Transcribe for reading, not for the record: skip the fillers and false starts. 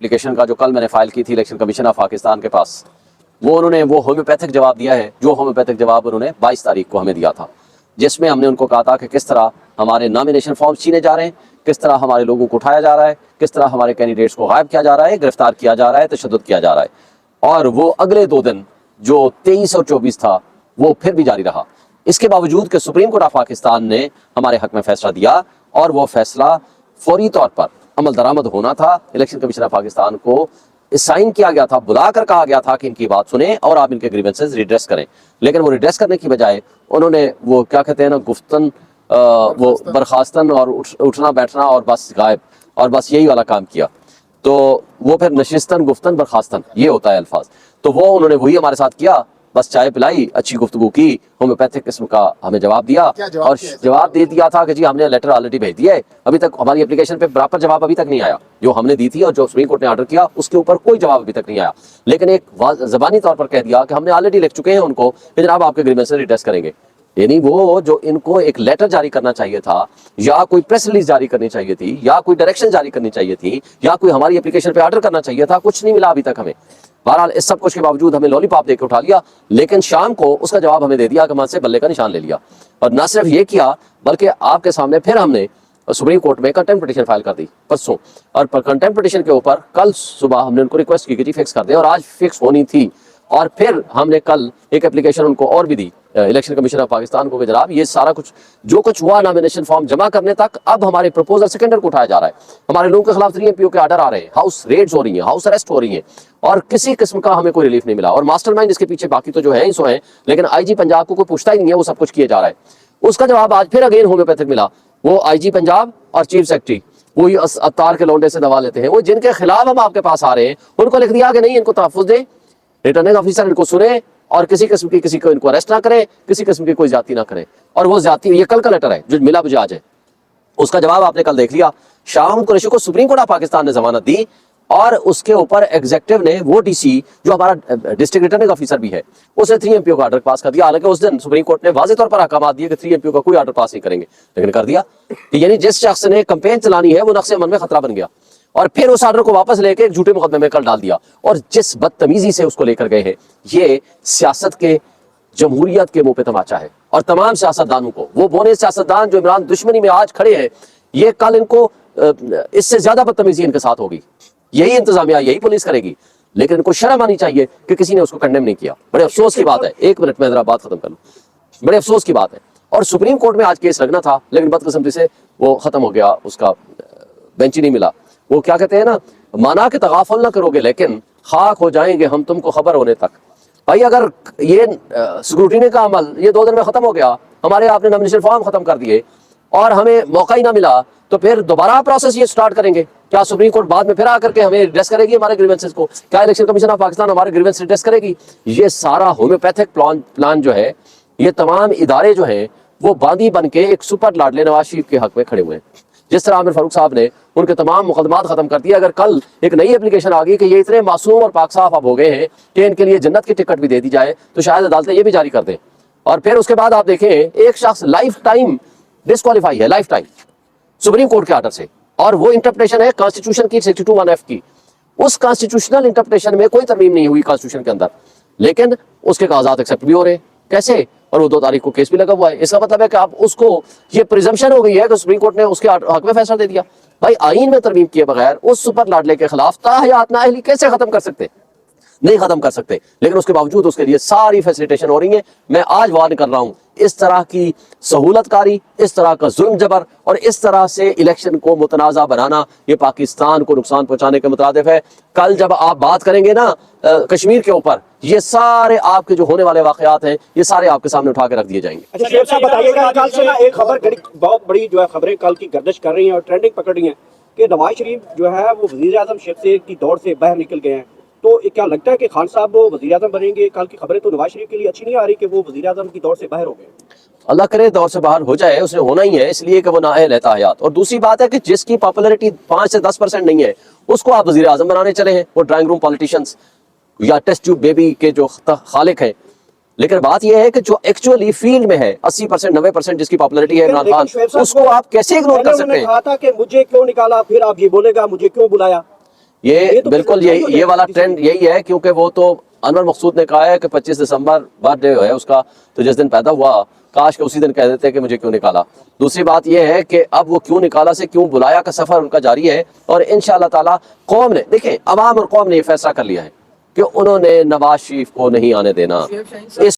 Application का जो कल मैंने फाइल की थी इलेक्शन कमीशन ऑफ पाकिस्तान के पास, वो उन्होंने वो होम्योपैथिक जवाब दिया है, जो होम्योपैथिक जवाब उन्होंने 22 तारीख को हमें दिया था, जिसमें हमने उनको कहा था कि किस तरह हमारे नॉमिनेशन फॉर्म छीने जा रहे हैं, किस तरह हमारे लोगों को उठाया जा रहा है, किस तरह हमारे कैंडिडेट्स को गायब किया जा रहा है, गिरफ्तार किया जा रहा है, तशद्दुद किया जा रहा है। और वो अगले 2 दिन जो 23 और 24 था वो फिर भी जारी रहा। इसके बावजूद कि सुप्रीम कोर्ट ऑफ पाकिस्तान ने हमारे हक में फैसला दिया और वो फैसला फौरी तौर पर अमल दरामद होना था। इलेक्शन कमीशन ऑफ पाकिस्तान को साइन किया गया था, बुलाकर कहा गया था कि इनकी बात सुने और आप इनके ग्रीवेंसेस रिड्रेस करें, लेकिन वो रिड्रेस करने की बजाय उन्होंने वो क्या कहते हैं ना, गुफ्तन वो बर्खास्तन और उठना बैठना और बस गायब और बस यही वाला काम किया। तो वो फिर नशिस्तन गुफ्तन बर्खास्तन ये होता है अल्फाज, तो वो उन्होंने वही हमारे साथ किया, बस चाय पिलाई, अच्छी गुफ्तगू की, होम्योपैथिक किस्म का हमें जवाब दिया और जवाब दे दिया था कि जी हमने लेटर ऑलरेडी भेज दिया है, अभी तक हमारी एप्लीकेशन पे बराबर जवाब अभी तक नहीं आया, जो हमने दी थी और जो सुप्रीम कोर्ट ने ऑर्डर किया उसके ऊपर कोई जवाब अभी तक नहीं आया। लेकिन एक ज़बानी तौर पर कह दिया कि हमने ऑलरेडी लिख चुके हैं उनको कि जनाब आपके ग्रीवेंसेस रिड्रेस करेंगे। यानी वो जो इनको एक लेटर जारी करना चाहिए था, या कोई प्रेस रिलीज जारी करनी चाहिए थी, या कोई डायरेक्शन जारी करनी चाहिए थी, या कोई हमारी एप्लीकेशन पे ऑर्डर करना चाहिए था, कुछ नहीं मिला अभी तक हमें। बहरहाल इस सब कुछ के बावजूद हमें लॉलीपॉप देकर उठा लिया, लेकिन शाम को उसका जवाब हमें दे दिया कि से बल्ले का निशान ले लिया। और न सिर्फ ये किया बल्कि आपके सामने फिर हमने सुप्रीम कोर्ट में कंटेम्प्ट पिटीशन फाइल कर दी परसों, और कंटेम्प्ट पिटीशन के ऊपर कल सुबह हमने उनको रिक्वेस्ट की कि जी फिक्स कर दे, और आज फिक्स होनी थी। और फिर हमने कल एक एप्लीकेशन उनको और भी दी इलेक्शन कमीशन ऑफ पाकिस्तान को कि जनाब ये सारा कुछ जो कुछ हुआ नॉमिनेशन फॉर्म जमा करने तक, अब हमारे प्रपोजल सेकेंडर को उठाया जा रहा है, हमारे लोगों के खिलाफ 3 MPO के ऑर्डर आ रहे हैं, हाउस रेड्स हो रही हैं, हाउस अरेस्ट हो रही हैं, और किसी किस्म का हमें कोई रिलीफ नहीं मिला। और मास्टरमाइंड इसके पीछे बाकी तो जो है सो है, लेकिन IG पंजाब को कोई पूछता ही नहीं है, वो सब कुछ किया जा रहा है। उसका जवाब आज फिर अगेन होम्योपैथिक मिला। वो IG पंजाब और चीफ सेक्रेटरी वही अवतार के लौंडे से दवा लेते हैं, वो जिनके खिलाफ हम आपके पास आ रहे हैं उनको लिख दिया कि नहीं इनको तहफ्फुज़ दें, रिटर्निंग ऑफिसर इनको सुने और किसी किस्म की किसी को इनको अरेस्ट ना करें, किसी किस्म की कोई ज्यादती ना करें। और वो ज्यादती ये कल का लेटर है जो मिला मुझे आज है, उसका जवाब आपने कल देख लिया। शाह महमूद कुरैशी को सुप्रीम कोर्ट ऑफ पाकिस्तान ने जमानत दी और उसके ऊपर एग्जीक्यूटिव ने वो DC जो हमारा डिस्ट्रिक्ट रिटर्निंग ऑफिसर भी है उसे 3 MPO का ऑर्डर पास कर दिया। हालांकि उस दिन सुप्रीम कोर्ट ने वाज़ेह तौर पर अहकाम दिए कि 3 MPO का कोई ऑर्डर पास नहीं करेंगे, लेकिन कर दिया। यानी जिस शख्स ने कंपेन चलानी है वो नक्शे मन में खतरा बन गया, और फिर उस ऑर्डर को वापस लेके एक झूठे मुकदमे में कल डाल दिया। और जिस बदतमीजी से उसको लेकर गए हैं, ये सियासत के जमहूरियत के मुंह पे तमाचा है। और तमाम सियासतदानों को, वो बोने सियासतदान जो इमरान दुश्मनी में आज खड़े हैं, ये कल इनको इससे ज्यादा बदतमीजी इनके साथ होगी। यही इंतजामिया, यही पुलिस करेगी, लेकिन इनको शर्म आनी चाहिए कि किसी ने उसको कंडेम नहीं किया। बड़े अफसोस की बात है, 1 मिनट में जरा बात खत्म कर लूं, बड़े अफसोस की बात है। और सुप्रीम कोर्ट में आज केस लगना था, लेकिन बदकिस्मती से वो खत्म हो गया, उसका बेंच ही नहीं मिला। वो क्या कहते हैं ना, माना कि तगाफुल ना करोगे लेकिन खाक हो जाएंगे हम तुमको खबर होने तक। भाई अगर ये स्क्रूटिनी का अमल ये 2 दिन में खत्म हो गया, हमारे आपने नॉमिनेशन फॉर्म खत्म कर दिए और हमें मौका ही ना मिला, तो फिर दोबारा प्रोसेस ये स्टार्ट करेंगे। क्या सुप्रीम कोर्ट बाद में फिर आकर के हमें रिड्रेस करेगी हमारे ग्रीवेंसेस को? क्या इलेक्शन कमीशन ऑफ पाकिस्तान हमारे ग्रीवेंस रिड्रेस करेगी? ये सारा होम्योपैथिक प्लान जो है, ये तमाम इदारे जो हैं वो बांदी बन के एक सुपर लाडले नवाज शरीफ के हक में खड़े हुए हैं। जिस तरह आमिर फारूक साहब ने उनके तमाम मुकदमात खत्म कर दिए, अगर कल एक नई एप्लीकेशन आ गई कि ये इतने मासूम और पाक साफ अब हो गए हैं कि इनके लिए जन्नत की टिकट भी दे दी जाए, तो शायद अदालतें ये भी जारी कर दें। और फिर उसके बाद आप देखें, एक शख्स लाइफ टाइम डिस्क्वालीफाई है, लाइफ टाइम सुप्रीम कोर्ट के ऑर्डर से, और वो इंटरप्रिटेशन है कॉन्स्टिट्यूशन की 62(1)(f) की। उस कॉन्स्टिट्यूशनल इंटरप्रिटेशन में कोई तरमीम नहीं हुई कॉन्स्टिट्यूशन के अंदर, लेकिन उसके कागजात एक्सेप्ट भी हो रहे हैं। कैसे? और वो 2 तारीख को केस भी लगा हुआ है। इसका मतलब है कि आप उसको, ये प्रिजम्पशन हो गई है कि सुप्रीम कोर्ट ने उसके हक में फैसला दे दिया। भाई आईन में तरमीम किए बगैर उस सुपर लाडले के खिलाफ ताहयात नाअहली कैसे खत्म कर सकते? नहीं खत्म कर सकते, लेकिन उसके बावजूद उसके लिए सारी फैसिलिटेशन हो रही है। मैं आज वार्न कर रहा हूं, इस तरह की सहूलतकारी, इस तरह का जुल्म जबर और इस तरह से इलेक्शन को मुतनाज़ा बनाना, ये पाकिस्तान को नुकसान पहुंचाने के मुताबिक है। कल जब आप बात करेंगे ना कश्मीर के ऊपर, ये सारे आपके जो होने वाले वाकयात हैं, ये सारे आपके सामने उठा के रख दिए जाएंगे। अच्छा शेख साहब बताइएगा, कल से ना एक खबर बहुत बड़ी जो है खबरें कल की गर्दिश कर रही हैं और ट्रेंडिंग पकड़ रही हैं कि नवाज शरीफ जो है वो वज़ीर-ए-आज़म शख्सियत की दौड़ से बाहर निकल गए हैं। तो क्या लगता है कि खान साहब वो वज़ीर-ए-आज़म बनेंगे? कल की खबरें तो नवाज शरीफ के लिए अच्छी नहीं आ रही कि वो वज़ीर-ए-आज़म की दौड़ से बाहर हो गए। अल्लाह करे दौर से बाहर हो जाए, उसने होना ही है, इसलिए कि वो नाअहल है ताहयात। और दूसरी बात है कि जिसकी पॉपुलैरिटी 5 से 10% नहीं है, उसको आप वज़ीर-ए-आज़म बनाने चले हैं, वो ड्राइंग रूम पॉलिटिशियंस या टेस्ट ट्यूब बेबी के जो खालिक हैं। लेकिन बात यह है कि जो एक्चुअली फील्ड में है 80% 90% जिसकी पॉपुलैरिटी है इमरान खान, उसको आप कैसे इग्नोर कर सकते हैं? कहा था कि मुझे क्यों निकाला, फिर आप ये बोलेगा मुझे क्यों बुलाया। ये तो बिल्कुल फिर यही ये वाला ट्रेंड यही है, क्योंकि वो तो अनवर मकसूद ने कहा है कि 25 दिसंबर बर्थडे है उसका, तो जिस दिन पैदा हुआ काश के उसी दिन कह देते कि मुझे क्यों निकाला। दूसरी बात ये है कि अब वो क्यों निकाला से क्यों बुलाया का सफर उनका जारी है, और इंशाअल्लाह ताला कौम ने, देखें अवाम और कौम ने ये फैसला कर लिया है कि उन्होंने नवाज शरीफ को नहीं आने देना। इस